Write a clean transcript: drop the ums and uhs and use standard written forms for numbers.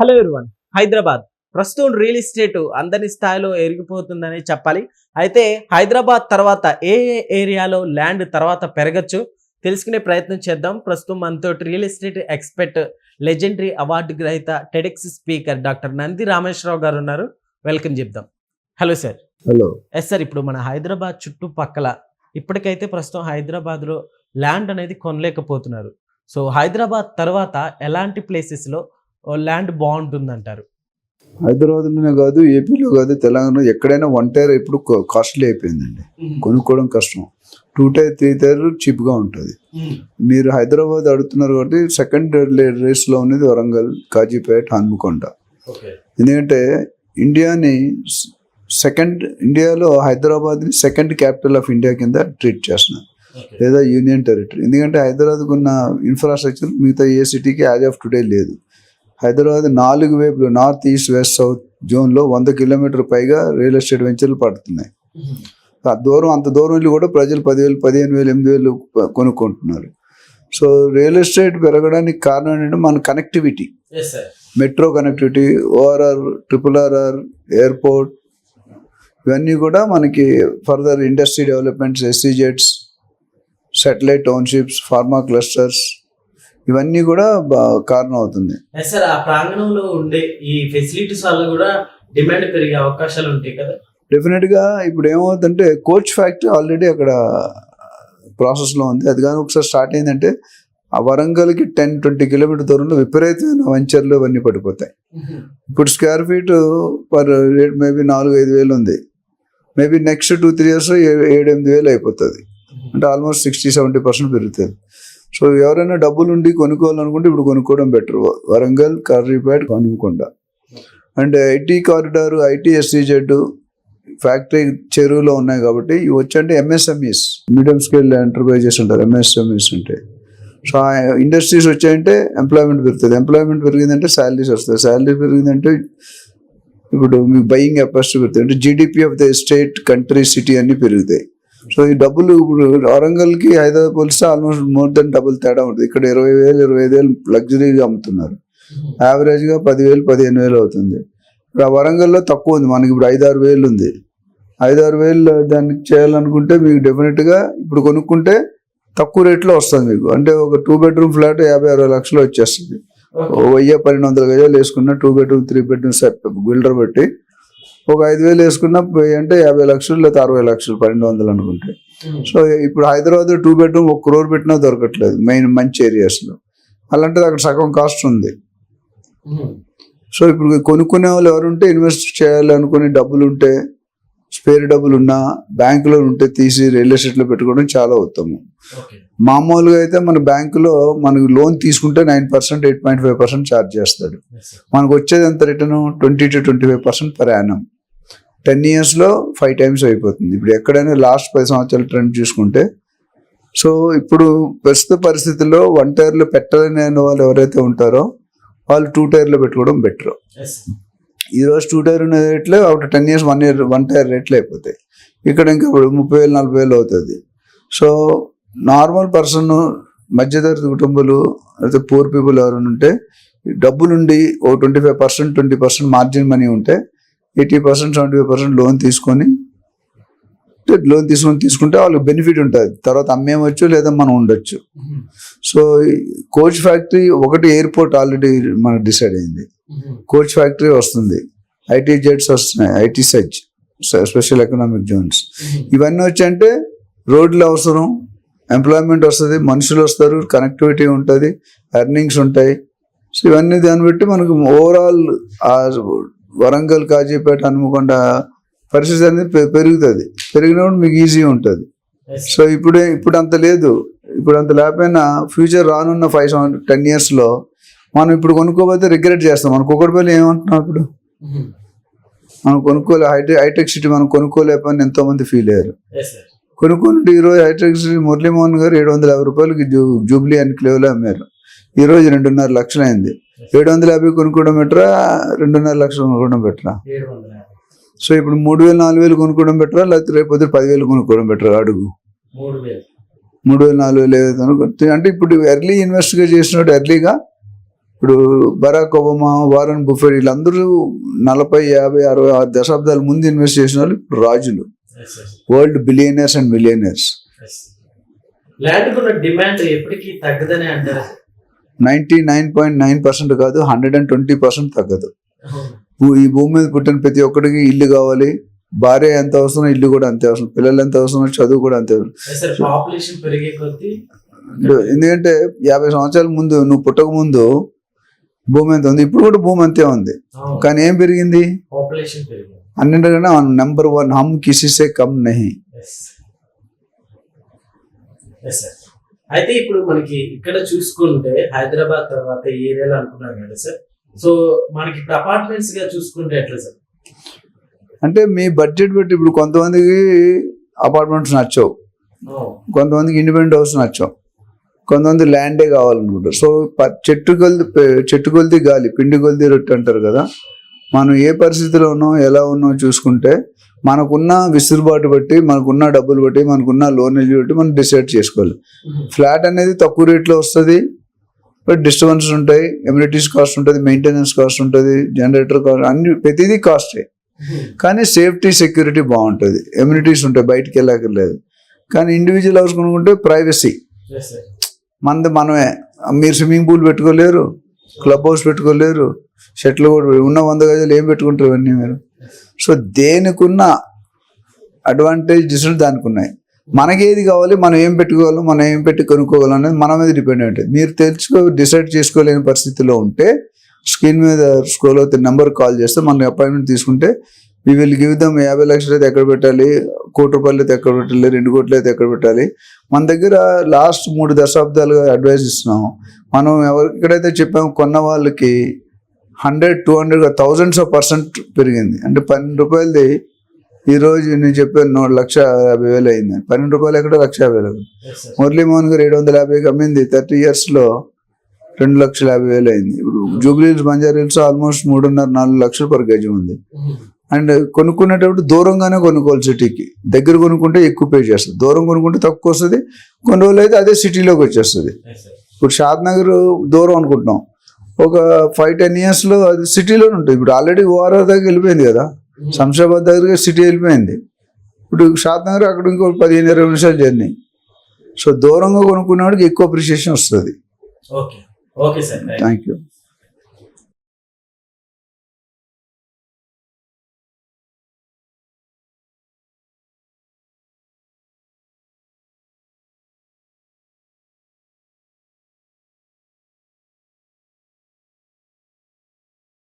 Hello everyone. Hyderabad ప్రస్తుతం real estate అందరి స్థాయిలో ఎరిగిపోతుందని చెప్పాలి. అయితే హైదరాబాద్ తర్వాత ఏ ఏరియాలో ల్యాండ్ తర్వాత పెరగచ్చు తెలుసుకునే ప్రయత్నం చేద్దాం. ప్రస్తుతం మనతో real estate expert, legendary award గ్రహీత, TEDx speaker doctor Nandi Rameshwararao గారు ఉన్నారు. వెల్కమ్ చెప్దాం. Hello sir. Hello. Yes sir, ఇప్పుడు మన హైదరాబాద్ చుట్టుపక్కల ఇప్పటికైతే ప్రస్తుతం హైదరాబాద్లో ల్యాండ్ అనేది కొనలేకపోతున్నారు. సో హైదరాబాద్ తర్వాత ఎలాంటి ప్లేసెస్లో ల్యాండ్ బాగుంటుంది అంటారు? హైదరాబాద్లోనే కాదు, ఏపీలో కాదు, తెలంగాణ ఎక్కడైనా 1 టైర్ ఇప్పుడు కాస్ట్లీ అయిపోయిందండి. కొనుక్కోవడం కష్టం. 2 టైర్ 3 టైర్ చీప్గా ఉంటుంది. మీరు హైదరాబాద్ అడుగుతున్నారు కాబట్టి సెకండ్ రేస్లో ఉన్నది వరంగల్, కాజీపేట, హన్మకొండ. ఎందుకంటే ఇండియాలో హైదరాబాద్ని సెకండ్ క్యాపిటల్ ఆఫ్ ఇండియా కింద ట్రీట్ చేస్తున్నారు, లేదా యూనియన్ టెరిటరీ. ఎందుకంటే హైదరాబాద్కు ఉన్న ఇన్ఫ్రాస్ట్రక్చర్ మిగతా ఏ సిటీకి యాజ్ ఆఫ్ టుడే లేదు. హైదరాబాద్ 4 వైపులు నార్త్, ఈస్ట్, వెస్ట్, సౌత్ జోన్లో 100 కిలోమీటర్ పైగా రియల్ ఎస్టేట్ వెంచర్లు పడుతున్నాయి. అంత దూరం వెళ్ళి కూడా ప్రజలు 10,000, 15,000, 8,000 కొనుక్కుంటున్నారు. సో రియల్ ఎస్టేట్ పెరగడానికి కారణం ఏంటంటే మన connectivity, metro connectivity, ORR, RRR, airport, ఇవన్నీ కూడా మనకి further industry developments, SEZs, satellite townships, pharma clusters, ఇవన్నీ కూడా కారణం అవుతుంది. సార్, ఆ ప్రాంగణంలో ఉండే ఈ ఫెసిలిటీస్ వల్ల కూడా డిమాండ్ పెరిగే అవకాశాలు ఉంటాయి కదా? డెఫినెట్ గా. ఇప్పుడు ఏమవుతుందంటే కోచ్ ఫ్యాక్టరీ ఆల్రెడీ అక్కడ ప్రాసెస్ లో ఉంది. అది కానీ ఒకసారి స్టార్ట్ అయిందంటే ఆ వరంగల్కి 10-20 కిలోమీటర్ దూరంలో విపరీతమైన వెంచర్లు ఇవన్నీ పడిపోతాయి. ఇప్పుడు square feet per rate maybe 4-5 వేలు ఉంది. మేబీ నెక్స్ట్ 2-3 ఇయర్స్ 7-8 వేలు అయిపోతుంది. అంటే ఆల్మోస్ట్ 60-70% పెరుగుతుంది. సో ఎవరైనా డబ్బులు ఉండి కొనుక్కోవాలనుకుంటే ఇప్పుడు కొనుక్కోవడం better. Warangal, Kazipet, Hanamkonda. And IT corridor, IT SEZ factory చెరువులో ఉన్నాయి కాబట్టి ఇవి వచ్చంటే MSMEs, మీడియం స్కేల్ ఎంటర్ప్రైజెస్ ఉంటారు. MSMEs ఉంటాయి. సో ఆ ఇండస్ట్రీస్ వచ్చాయంటే ఎంప్లాయ్మెంట్ పెరుగుతుంది. ఎంప్లాయ్మెంట్ పెరిగిందంటే శాలరీస్ వస్తాయి. శాలరీ పెరిగిందంటే ఇప్పుడు మీకు బయింగ్ కెపాసిటీ పెరుగుతుంది. అంటే GDP of the state, country, city అన్నీ పెరుగుతాయి. సో ఈ డబ్బులు ఇప్పుడు వరంగల్కి హైదరాబాద్ పోలిస్తే ఆల్మోస్ట్ మోర్ దెన్ డబుల్ తేడా ఉంటుంది. ఇక్కడ 20,000, 25,000 లగ్జరీగా అమ్ముతున్నారు. యావరేజ్గా 10,000, 15,000 అవుతుంది. ఇప్పుడు ఆ వరంగల్లో తక్కువ ఉంది. మనకి ఇప్పుడు 5-6 వేలు ఉంది. 5-6 వేలు దానికి చేయాలనుకుంటే మీకు డెఫినెట్గా ఇప్పుడు కొనుక్కుంటే తక్కువ రేట్లో వస్తుంది మీకు. అంటే ఒక 2 బెడ్రూమ్ ఫ్లాట్ 50-60 లక్షలు వచ్చేస్తుంది. 1000-1200 గజాలు వేసుకున్న 2 బెడ్రూమ్ 3 బెడ్రూమ్ సెట్ బిల్డర్ బట్టి ఒక 5,000 వేసుకున్నా అంటే 50 లక్షలు లేదా 60 లక్షలు, 1200 అనుకుంటే. సో ఇప్పుడు హైదరాబాద్ 2 బెడ్రూమ్ 1 crore పెట్టినా దొరకట్లేదు మెయిన్ మంచి ఏరియాస్లో. అలాంటిది అక్కడ సగం కాస్ట్ ఉంది. సో ఇప్పుడు కొనుక్కునే వాళ్ళు ఎవరుంటే ఇన్వెస్ట్ చేయాలనుకునే డబ్బులు ఉంటే, స్పేర్ డబ్బులు ఉన్నా బ్యాంకులో ఉంటే తీసి రియల్ ఎస్టేట్లో పెట్టుకోవడం చాలా ఉత్తమం. మామూలుగా అయితే మన బ్యాంకులో మనకు లోన్ తీసుకుంటే 9%, 8.5% ఛార్జ్ చేస్తాడు. మనకు వచ్చేది ఎంత రిటర్న్? 20-25% per annum. 10 yearsలో 5 times అయిపోతుంది. ఇప్పుడు ఎక్కడైనా లాస్ట్ 10 సంవత్సరాల ట్రెండ్ చూసుకుంటే, సో ఇప్పుడు ప్రస్తుత పరిస్థితుల్లో 1 టైర్లో పెట్టలేని వాళ్ళు ఎవరైతే ఉంటారో వాళ్ళు 2 టైర్లో పెట్టుకోవడం బెటర్. ఈరోజు 2 టైర్ ఉన్న రేట్లే ఒక 10 years 1 టైర్ రేట్లు అయిపోతాయి. ఇక్కడ ఇంకా ఇప్పుడు 30,000, 40,000 అవుతుంది. సో నార్మల్ పర్సన్, మధ్యతరగతి కుటుంబాలు, అయితే పూర్ పీపుల్ ఎవరైనా ఉంటే డబ్బులుండి ఓ 25%, 20% మార్జిన్ మనీ ఉంటే 80%, 75% లోన్ తీసుకుంటే వాళ్ళకి బెనిఫిట్ ఉంటుంది. తర్వాత అమ్మేయవచ్చు లేదా మనం ఉండొచ్చు. సో కోచ్ ఫ్యాక్టరీ ఒకటి, ఎయిర్పోర్ట్ ఆల్రెడీ మనకు డిసైడ్ అయింది. కోచ్ ఫ్యాక్టరీ వస్తుంది, ITZs వస్తున్నాయి, ITSEZ, స్పెషల్ ఎకనామిక్ జోన్స్. ఇవన్నీ వచ్చాయంటే రోడ్లు అవసరం, ఎంప్లాయ్మెంట్ వస్తుంది, మనుషులు వస్తారు, కనెక్టివిటీ ఉంటుంది, ఎర్నింగ్స్ ఉంటాయి. సో ఇవన్నీ దాన్ని బట్టి మనకు ఓవరాల్ వరంగల్, కాజీపేట, హన్మకొండ పరిస్థితి అనేది పెరుగుతుంది. పెరిగినప్పుడు మీకు ఈజీ ఉంటుంది. సో ఇప్పుడు అంత లేదు. ఇప్పుడు అంత లేకపోయినా ఫ్యూచర్ రానున్న 5-10 yearsలో మనం ఇప్పుడు కొనుక్కోకపోతే రిగ్రెట్ చేస్తాం. మనం కూకట్పల్లి ఏమంటున్నాం, ఇప్పుడు మనం హైటెక్ సిటీ మనం కొనుక్కోలేకపోయినా ఎంతో మంది ఫీల్ అయ్యారు. కొనుక్కుంటే ఈరోజు హైటెక్ సిటీ మురళీమోహన్ గారు 750 రూపాయలకి జూబ్లీ ఎన్క్లేవ్లో అమ్మారు. ఈరోజు 2.5 లక్షలు అయింది. 750 కొనుక్కోవడం బెటరా, 2.5 లక్షలు కొనుక్కోవడం బెటరా? సో ఇప్పుడు 3,000, 4,000 కొనుక్కోవడం బెటరా, లేకపోతే రేపు 10,000 కొనుక్కోవడం బెటరా? అడుగు. 3,000, 4,000 అంటే ఇప్పుడు ఎర్లీ ఇన్వెస్ట్గా చేసినట్టు ఎర్లీగా ఇప్పుడు బరాక్ ఒబామా, వారన్ బుఫెట్ వీళ్ళందరూ 40, 50, 60 దశాబ్దాల ముందు ఇన్వెస్ట్ చేసిన వాళ్ళు ఇప్పుడు రాజులు, world billionaires and millionaires. Land కున్న డిమాండ్ ఎప్పటికీ తగ్గదనే అంటారు. 99.9% కాదు, 120% తగ్గదు. ఈ భూమి మీద పుట్టిన ప్రతి ఒక్కడికి ఇల్లు కావాలి, భార్య ఎంత అవసరం ఇల్లు కూడా అంతే అవసరం, పిల్లలు ఎంత అవసరం చదువు కూడా అంతే అవసరం. పాపులేషన్ పెరిగే కొద్దీ, ఎందుకంటే 50 సంవత్సరాల ముందు నువ్వు పుట్టక ముందు భూమి ఎంత ఉంది, ఇప్పుడు కూడా భూమి అంతే ఉంది. కానీ ఏం పెరిగింది? పాపులేషన్ పెరిగింది. అన్నింటికన్నా నెంబర్ 1 హమ్ కిసీసే కమ్ నహీ. అయితే ఇప్పుడు మనకి ఇక్కడ చూసుకుంటే హైదరాబాద్ తర్వాత ఈ ఏరియాలో అనుకున్నారు కదా సార్, సో మనకి ఇప్పుడు అపార్ట్మెంట్స్ గా చూసుకుంటే ఎట్లా సార్? అంటే మీ బడ్జెట్ బట్టి ఇప్పుడు కొంతమందికి అపార్ట్మెంట్స్ నచ్చవు, కొంతమందికి ఇండిపెండెంట్ హౌస్ నచ్చవు, కొంతమంది ల్యాండే కావాలనుకుంటారు. సో చెట్టు కొలిది గాలి, పిండి కొలిది రొట్టె అంటారు కదా. మనం ఏ పరిస్థితిలో ఉన్నాం, ఎలా ఉన్నాం చూసుకుంటే మనకున్న విసురుబాటు బట్టి, మనకున్న డబ్బులు బట్టి, మనకున్న లోనేజ్ బట్టి మనం డిసైడ్ చేసుకోవాలి. ఫ్లాట్ అనేది తక్కువ రేట్లో వస్తుంది, బట్ డిస్టర్బెన్స్ ఉంటాయి, ఎమ్యూనిటీస్ కాస్ట్ ఉంటుంది, మెయింటెనెన్స్ కాస్ట్ ఉంటుంది, జనరేటర్ కాస్ట్, అన్ని ప్రతిదీ కాస్టే. కానీ సేఫ్టీ సెక్యూరిటీ బాగుంటుంది, ఎమ్యూనిటీస్ ఉంటాయి, బయటికి వెళ్ళక్కర్లేదు. కానీ ఇండివిజువల్ హౌస్ కొనుక్కుంటే ప్రైవసీ మనమే. మీరు స్విమ్మింగ్ పూల్ పెట్టుకోలేరు, క్లబ్ హౌస్ పెట్టుకోలేరు, షటిల్ కూడా ఉన్న 100 గజాలు ఏం పెట్టుకుంటారు ఇవన్నీ మీరు. సో దేనికున్న అడ్వాంటేజ్ దానికి ఉన్నాయి. మనకేది కావాలి, మనం ఏం పెట్టుకోవాలి, మనం ఏం పెట్టి కొనుక్కోగలం అనేది మన మీద డిపెండ్ ఉంటుంది. మీరు డిసైడ్ చేసుకోలేని పరిస్థితిలో ఉంటే స్క్రీన్ మీద స్క్రోల్ అవుతున్న నెంబర్ కాల్ చేస్తే మనం అపాయింట్మెంట్ తీసుకుంటే వీ విల్ గివ్ దమ్ 50 లక్షలు అయితే ఎక్కడ పెట్టాలి, 1 కోటి రూపాయలు అయితే ఎక్కడ పెట్టాలి, 2 కోట్లు అయితే ఎక్కడ పెట్టాలి. మన దగ్గర లాస్ట్ 3 దశాబ్దాలుగా అడ్వైస్ ఇస్తున్నాం. మనం ఎక్కడైతే చెప్పాము కొన్న వాళ్ళకి 100, 200, thousands of % పెరిగింది. అంటే 12 రూపాయలది ఈరోజు నేను చెప్పాను 1,50,000 అయింది. 12 రూపాయలు ఎక్కడ 1,50,000. మురళీమోహన్ గారు 750కి అమ్మింది 30 years లో 2,50,000 అయింది. ఇప్పుడు జూబ్లీహిల్స్, బంజారాహిల్స్ ఆల్మోస్ట్ 3.5-4 లక్షలు పర్ గజం ఉంది. అండ్ కొనుక్కునేటప్పుడు దూరంగానే కొనుక్కోవాలి, సిటీకి. దగ్గర కొనుక్కుంటే ఎక్కువ పే చేస్తుంది, దూరం కొనుక్కుంటే తక్కువ వస్తుంది. కొన్ని రోజులు అయితే అదే సిటీలోకి వచ్చేస్తుంది. ఇప్పుడు షాద్ నగర్ దూరం అనుకుంటున్నాం, ఒక 5-10 yearsలో అది సిటీలోనే ఉంటుంది. ఇప్పుడు ఆల్రెడీ ఓఆర్ఆర్ దగ్గర వెళ్ళిపోయింది కదా, శంషాబాద్ దగ్గర సిటీ వెళ్ళిపోయింది. ఇప్పుడు షాద్ నగర్ అక్కడ ఇంకో 15-20 నిమిషాలు జర్నీ. సో దూరంగా కొనుక్కునేవాడికి ఎక్కువ అప్రిషియేషన్ వస్తుంది. Okay sir, thank you.